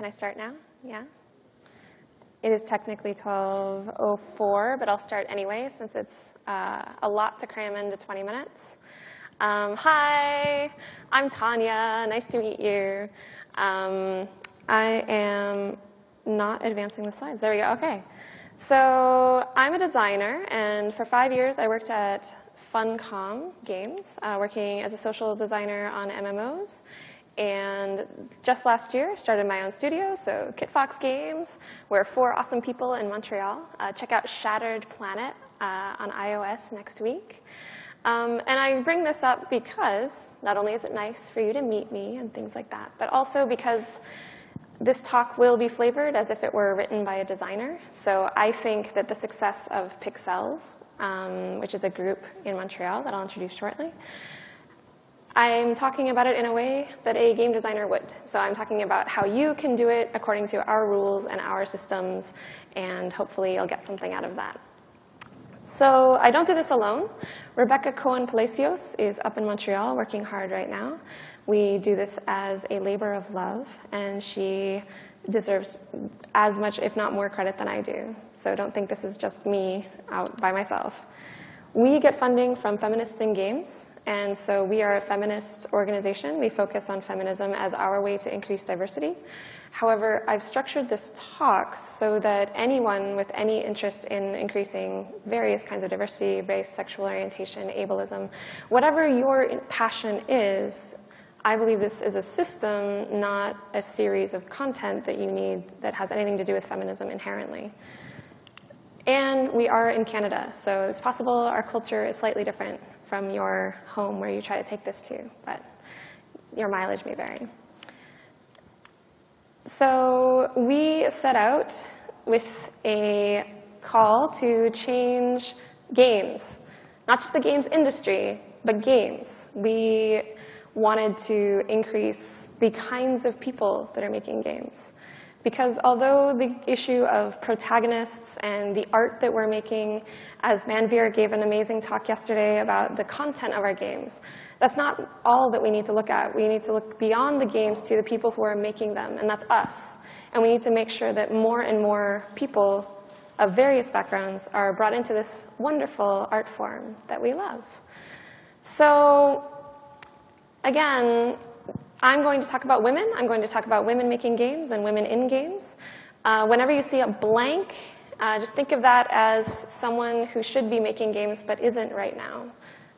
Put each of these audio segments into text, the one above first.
Can I start now? Yeah? It is technically 12:04, but I'll start anyway since it's a lot to cram into 20 minutes. Hi, I'm Tanya. Nice to meet you. I am not advancing the slides. There we go. OK. So I'm a designer, and for 5 years I worked at Funcom Games, working as a social designer on MMOs. And just last year, started my own studio, so KitFox Games. We're 4 awesome people in Montreal. Check out Shattered Planet on iOS next week. And I bring this up because not only is it nice for you to meet me and things like that, but also because this talk will be flavored as if it were written by a designer. So I think that the success of Pixels, which is a group in Montreal that I'll introduce shortly, I'm talking about it in a way that a game designer would. So I'm talking about how you can do it according to our rules and our systems, and hopefully you'll get something out of that. So I don't do this alone. Rebecca Cohen-Palacios is up in Montreal working hard right now. We do this as a labor of love, and she deserves as much, if not more, credit than I do. So don't think this is just me out by myself. We get funding from Feminists in Games. And so we are a feminist organization. We focus on feminism as our way to increase diversity. However, I've structured this talk so that anyone with any interest in increasing various kinds of diversity, race, sexual orientation, ableism, whatever your passion is, I believe this is a system, not a series of content that you need that has anything to do with feminism inherently. And we are in Canada, so it's possible our culture is slightly different from your home where you try to take this to, but your mileage may vary. So we set out with a call to change games, not just the games industry, but games. We wanted to increase the kinds of people that are making games. Because although the issue of protagonists and the art that we're making, as Manveer gave an amazing talk yesterday about the content of our games, that's not all that we need to look at. We need to look beyond the games to the people who are making them, and that's us. And we need to make sure that more and more people of various backgrounds are brought into this wonderful art form that we love. So again, I'm going to talk about women. I'm going to talk about women making games and women in games. Whenever you see a blank, just think of that as someone who should be making games but isn't right now.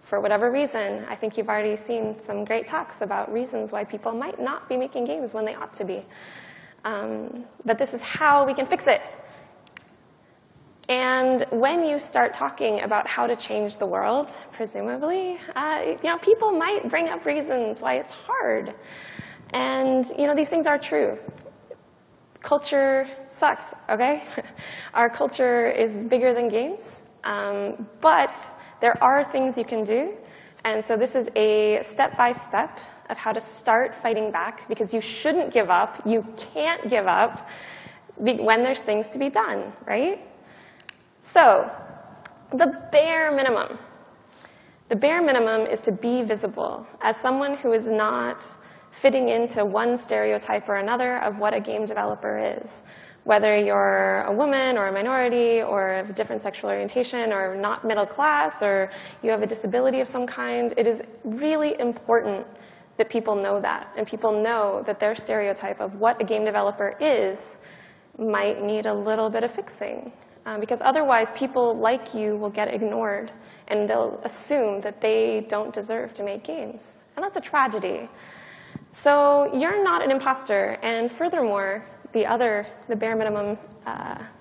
For whatever reason, I think you've already seen some great talks about reasons why people might not be making games when they ought to be. But this is how we can fix it. And when you start talking about how to change the world, presumably, people might bring up reasons why it's hard. And these things are true. Culture sucks, OK? Our culture is bigger than games. But there are things you can do. And so this is a step-by-step of how to start fighting back, because you shouldn't give up. You can't give up when there's things to be done, right? So the bare minimum. The bare minimum is to be visible as someone who is not fitting into one stereotype or another of what a game developer is. Whether you're a woman or a minority or of a different sexual orientation or not middle class or you have a disability of some kind, it is really important that people know that. And people know that their stereotype of what a game developer is might need a little bit of fixing. Because otherwise, people like you will get ignored, and they'll assume that they don't deserve to make games. And that's a tragedy. So you're not an imposter. And furthermore, the bare minimum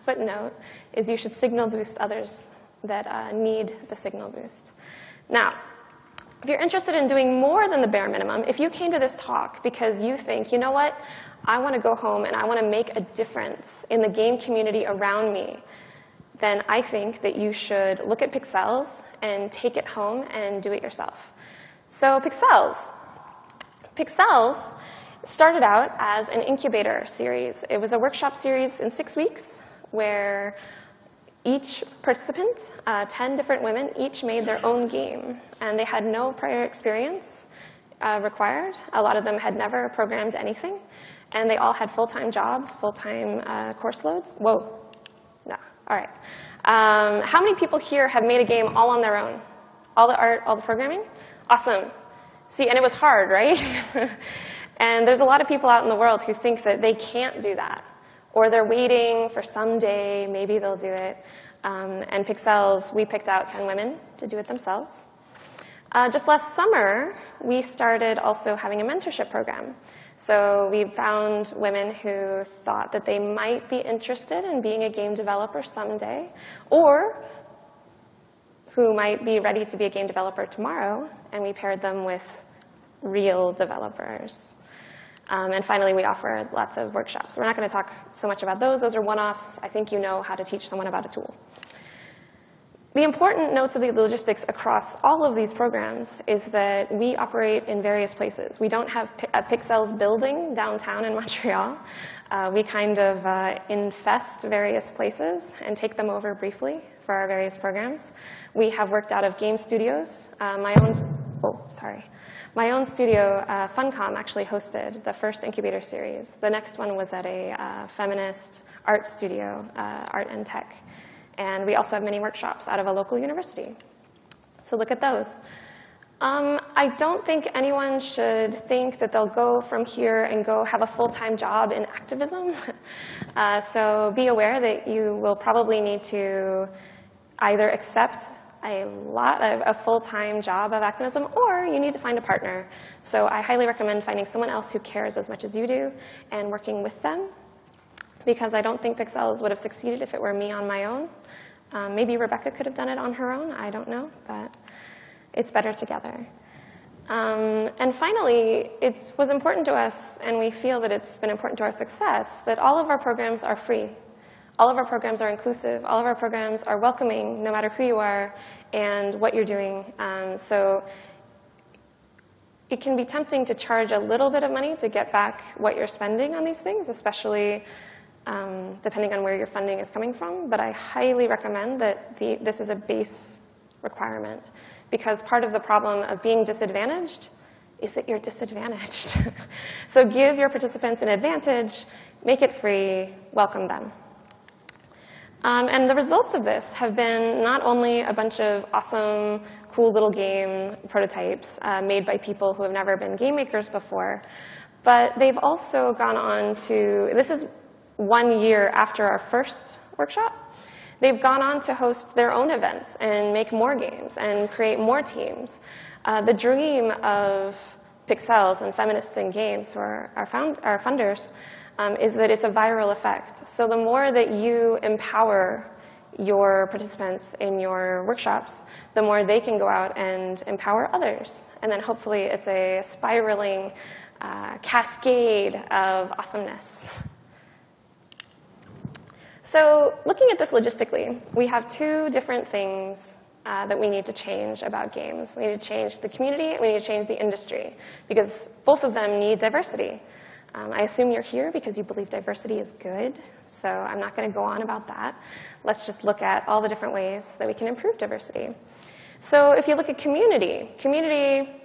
footnote is you should signal boost others that need the signal boost. Now, if you're interested in doing more than the bare minimum, if you came to this talk because you think, you know what, I want to go home and I want to make a difference in the game community around me, then I think that you should look at Pixels and take it home and do it yourself. So Pixels started out as an Incubator series. It was a workshop series in 6 weeks where each participant, 10 different women, each made their own game. And they had no prior experience required. A lot of them had never programmed anything, and they all had full-time jobs, full-time course loads. Whoa, no, all right. How many people here have made a game all on their own? All the art, all the programming? Awesome. See, and it was hard, right? And there's a lot of people out in the world who think that they can't do that, or they're waiting for someday, maybe they'll do it. And Pixels, we picked out 10 women to do it themselves. Just last summer, we started also having a mentorship program. So we found women who thought that they might be interested in being a game developer someday, or who might be ready to be a game developer tomorrow, and we paired them with real developers. And finally, we offer lots of workshops. We're not going to talk so much about those. Those are one-offs. I think you know how to teach someone about a tool. The important notes of the logistics across all of these programs is that we operate in various places. We don't have a Pixels building downtown in Montreal. We kind of infest various places and take them over briefly for our various programs. We have worked out of game studios. My own studio, Funcom, actually hosted the first Incubator series. The next one was at a feminist art studio, Art and Tech. And we also have many workshops out of a local university. So look at those. I don't think anyone should think that they'll go from here and go have a full-time job in activism. So be aware that you will probably need to either accept a full-time job of activism, or you need to find a partner. So I highly recommend finding someone else who cares as much as you do and working with them, because I don't think Pixels would have succeeded if it were me on my own. Maybe Rebecca could have done it on her own, I don't know, but it's better together. And finally, it was important to us, and we feel that it's been important to our success, that all of our programs are free. All of our programs are inclusive. All of our programs are welcoming, no matter who you are and what you're doing. So it can be tempting to charge a little bit of money to get back what you're spending on these things, especially depending on where your funding is coming from. But I highly recommend that this is a base requirement, because part of the problem of being disadvantaged is that you're disadvantaged. So give your participants an advantage, make it free, welcome them. And the results of this have been not only a bunch of awesome, cool little game prototypes made by people who have never been game makers before, but they've also gone on to, this is 1 year after our first workshop, they've gone on to host their own events and make more games and create more teams. The dream of Pixels and Feminists in Games, who are our funders, is that it's a viral effect. So the more that you empower your participants in your workshops, the more they can go out and empower others. And then hopefully it's a spiraling cascade of awesomeness. So looking at this logistically, we have two different things that we need to change about games. We need to change the community, and we need to change the industry, because both of them need diversity. I assume you're here because you believe diversity is good, so I'm not going to go on about that. Let's just look at all the different ways that we can improve diversity. So if you look at community, community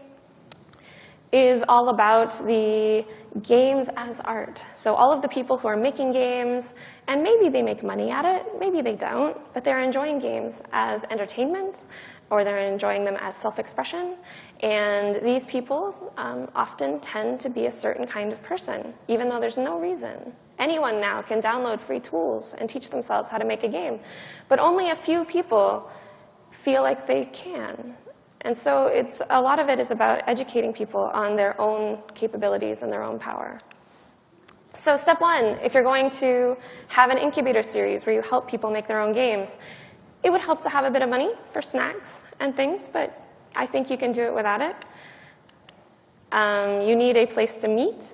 is all about the games as art. So all of the people who are making games, and maybe they make money at it, maybe they don't, but they're enjoying games as entertainment, or they're enjoying them as self-expression. And these people often tend to be a certain kind of person, even though there's no reason. Anyone now can download free tools and teach themselves how to make a game, but only a few people feel like they can. And so a lot of it is about educating people on their own capabilities and their own power. So step one, if you're going to have an incubator series where you help people make their own games, it would help to have a bit of money for snacks and things, but I think you can do it without it. You need a place to meet.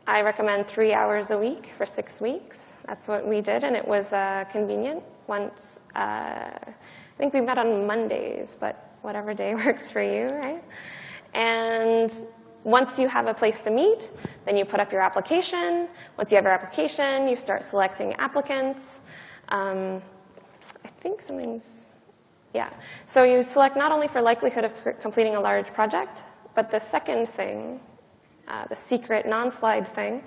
I recommend 3 hours a week for 6 weeks. That's what we did, and it was convenient. Once, I think we met on Mondays, but whatever day works for you, right? And once you have a place to meet, then you put up your application. Once you have your application, you start selecting applicants. I think something's, yeah. So you select not only for likelihood of completing a large project, But the second thing, the secret non-slide thing,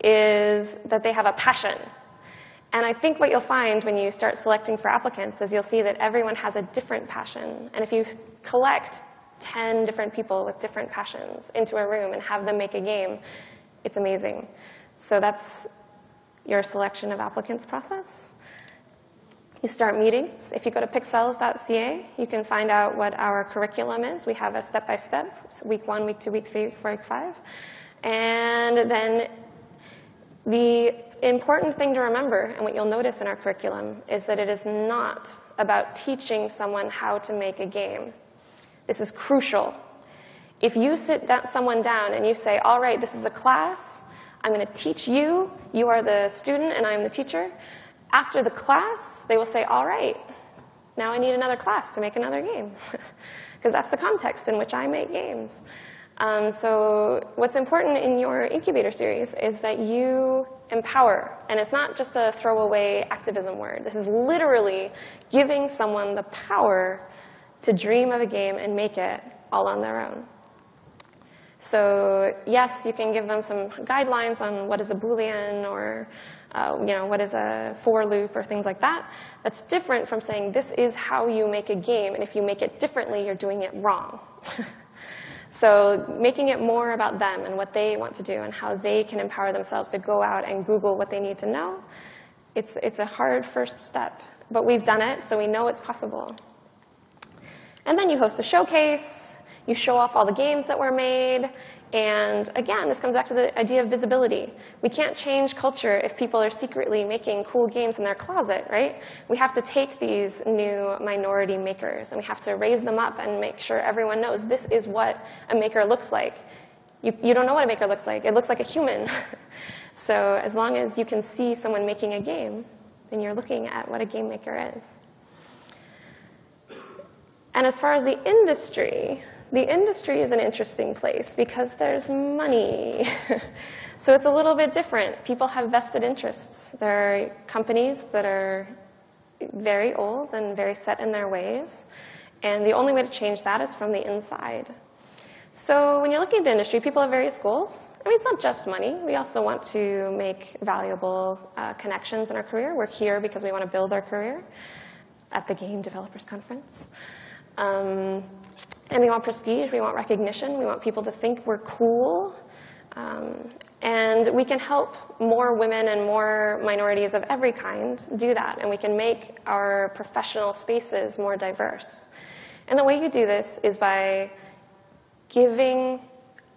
is that they have a passion. And I think what you'll find when you start selecting for applicants is you'll see that everyone has a different passion. And if you collect 10 different people with different passions into a room and have them make a game, it's amazing. So that's your selection of applicants process. You start meetings. If you go to pixels.ca, you can find out what our curriculum is. We have a step-by-step, week 1, week 2, week 3, week 5. And then the important thing to remember, and what you'll notice in our curriculum, is that it is not about teaching someone how to make a game. This is crucial. If you sit someone down and you say, all right, this is a class, I'm going to teach you, you are the student and I'm the teacher. After the class, they will say, all right, now I need another class to make another game. Because that's the context in which I make games. So what's important in your incubator series is that you empower. And it's not just a throwaway activism word. This is literally giving someone the power to dream of a game and make it all on their own. So yes, you can give them some guidelines on what is a Boolean or what is a for loop or things like that. That's different from saying this is how you make a game, and if you make it differently, you're doing it wrong. So making it more about them and what they want to do and how they can empower themselves to go out and Google what they need to know, it's a hard first step. But we've done it, so we know it's possible. And then you host a showcase. You show off all the games that were made. And again, this comes back to the idea of visibility. We can't change culture if people are secretly making cool games in their closet, right? We have to take these new minority makers, and we have to raise them up and make sure everyone knows this is what a maker looks like. You don't know what a maker looks like. It looks like a human. So as long as you can see someone making a game, then you're looking at what a game maker is. And as far as the industry is an interesting place because there's money. So it's a little bit different. People have vested interests. There are companies that are very old and very set in their ways. And the only way to change that is from the inside. So when you're looking at the industry, people have various goals. I mean, it's not just money. We also want to make valuable connections in our career. We're here because we want to build our career at the Game Developers Conference. And we want prestige, we want recognition, we want people to think we're cool. And we can help more women and more minorities of every kind do that. And we can make our professional spaces more diverse. And the way you do this is by giving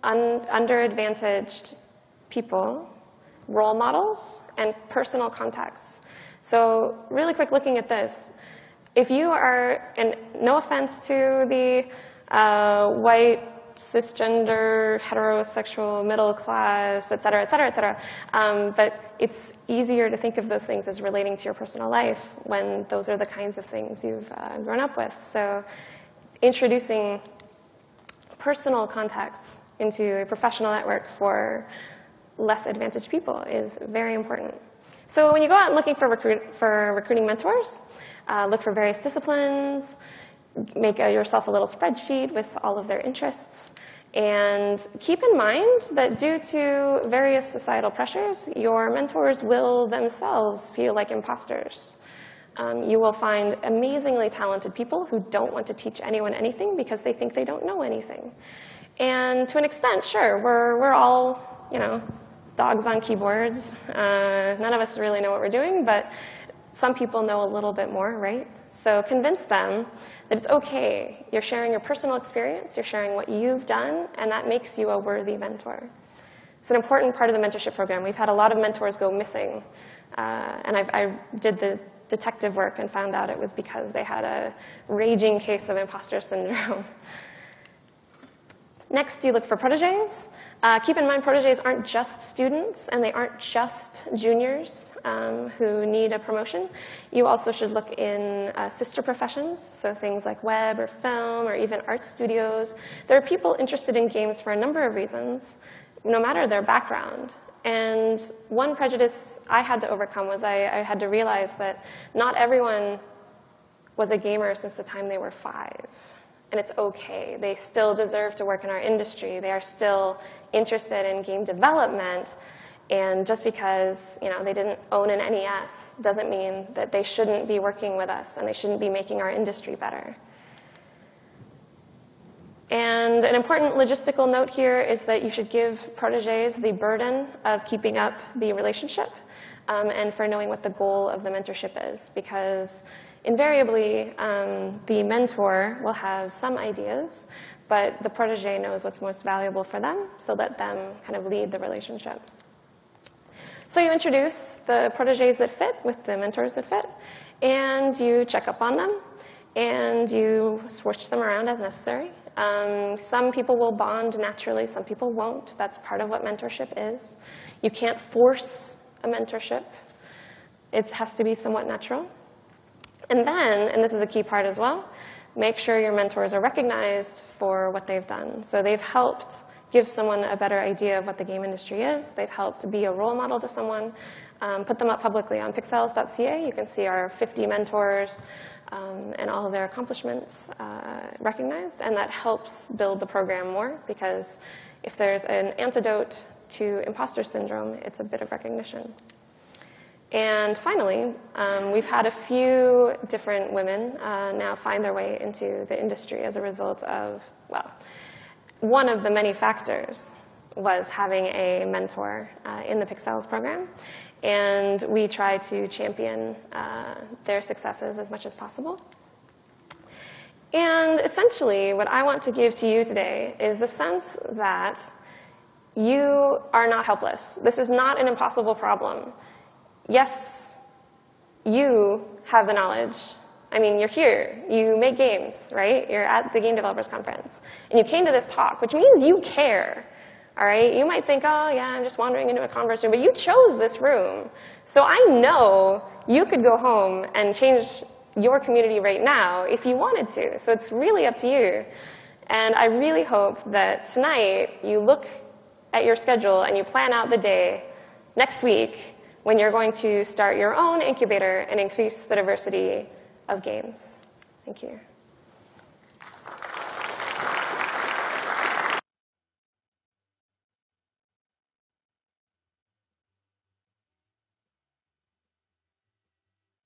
underadvantaged people role models and personal contacts. So really quick looking at this. If you are, and no offense to the white, cisgender, heterosexual, middle class, et cetera, et cetera, et cetera. But it's easier to think of those things as relating to your personal life when those are the kinds of things you've grown up with. So introducing personal contacts into a professional network for less advantaged people is very important. So when you go out looking for recruiting mentors, look for various disciplines, make yourself a little spreadsheet with all of their interests, and keep in mind that due to various societal pressures, your mentors will themselves feel like imposters. You will find amazingly talented people who don't want to teach anyone anything because they think they don't know anything. And to an extent, sure, we're all, dogs on keyboards. None of us really know what we're doing, but some people know a little bit more, right? So convince them that it's okay. You're sharing your personal experience, you're sharing what you've done, and that makes you a worthy mentor. It's an important part of the mentorship program. We've had a lot of mentors go missing, and I did the detective work and found out it was because they had a raging case of imposter syndrome. Next, you look for protégés. Keep in mind, protégés aren't just students, and they aren't just juniors who need a promotion. You also should look in sister professions, so things like web or film or even art studios. There are people interested in games for a number of reasons, no matter their background. And one prejudice I had to overcome was I had to realize that not everyone was a gamer since the time they were 5. and it's okay. They still deserve to work in our industry. They are still interested in game development, and just because they didn't own an NES doesn't mean that they shouldn't be working with us and they shouldn't be making our industry better. And an important logistical note here is that you should give protégés the burden of keeping up the relationship and for knowing what the goal of the mentorship is, because invariably the mentor will have some ideas, but the protégé knows what's most valuable for them, so let them kind of lead the relationship. So you introduce the protégés that fit with the mentors that fit, and you check up on them, and you switch them around as necessary. Some people will bond naturally, some people won't. That's part of what mentorship is. You can't force a mentorship. It has to be somewhat natural. And then, and this is a key part as well, make sure your mentors are recognized for what they've done. So they've helped give someone a better idea of what the game industry is. They've helped be a role model to someone. Put them up publicly on pixels.ca. You can see our 50 mentors and all of their accomplishments recognized, and that helps build the program more, because if there's an antidote to imposter syndrome, it's a bit of recognition. And finally, we've had a few different women now find their way into the industry as a result of, well, one of the many factors was having a mentor in the Pixels program, and we try to champion their successes as much as possible. And essentially, what I want to give to you today is the sense that you are not helpless. This is not an impossible problem. Yes, you have the knowledge. I mean, you're here. You make games, right? You're at the Game Developers Conference. And you came to this talk, which means you care, all right? You might think, oh, yeah, I'm just wandering into a conference room. But you chose this room. So I know you could go home and change your community right now if you wanted to. So it's really up to you. And I really hope that tonight you look at your schedule and you plan out the day next week when you're going to start your own incubator and increase the diversity of games. Thank you.